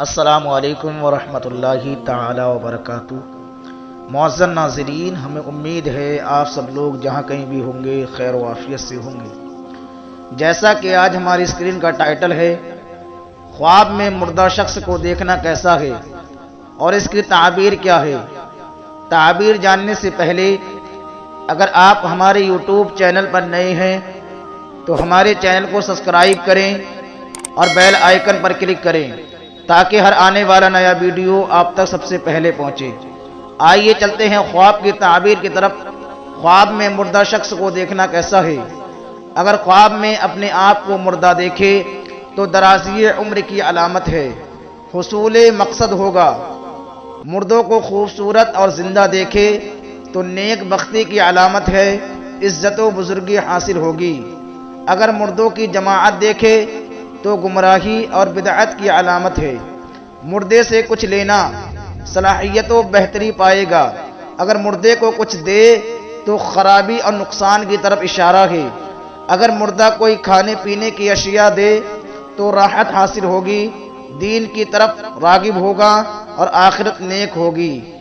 السلام علیکم ورحمۃ اللہ تعالی وبرکاتہ۔ معزز ناظرین، ہمیں امید ہے آپ سب لوگ جہاں کہیں بھی ہوں گے خیر و عافیت سے ہوں گے۔ جیسا کہ آج ہماری اسکرین کا ٹائٹل ہے، خواب میں مردہ شخص کو دیکھنا کیسا ہے اور اس کی تعبیر کیا ہے۔ تعبیر جاننے سے پہلے اگر آپ ہمارے یوٹیوب چینل پر نئے ہیں تو ہمارے چینل کو سبسکرائب کریں اور بیل آئیکن پر کلک کریں تاکہ ہر آنے والا نیا ویڈیو آپ تک سب سے پہلے پہنچے۔ آئیے چلتے ہیں خواب کی تعبیر کی طرف۔ خواب میں مردہ شخص کو دیکھنا کیسا ہے۔ اگر خواب میں اپنے آپ کو مردہ دیکھے تو درازی عمر کی علامت ہے، حصول مقصد ہوگا۔ مردوں کو خوبصورت اور زندہ دیکھے تو نیک بختی کی علامت ہے، عزت و بزرگی حاصل ہوگی۔ اگر مردوں کی جماعت دیکھے تو گمراہی اور بدعت کی علامت ہے۔ مردے سے کچھ لینا صلاحیت و بہتری پائے گا۔ اگر مردے کو کچھ دے تو خرابی اور نقصان کی طرف اشارہ ہے۔ اگر مردہ کوئی کھانے پینے کی اشیاء دے تو راحت حاصل ہوگی، دین کی طرف راغب ہوگا اور آخرت نیک ہوگی۔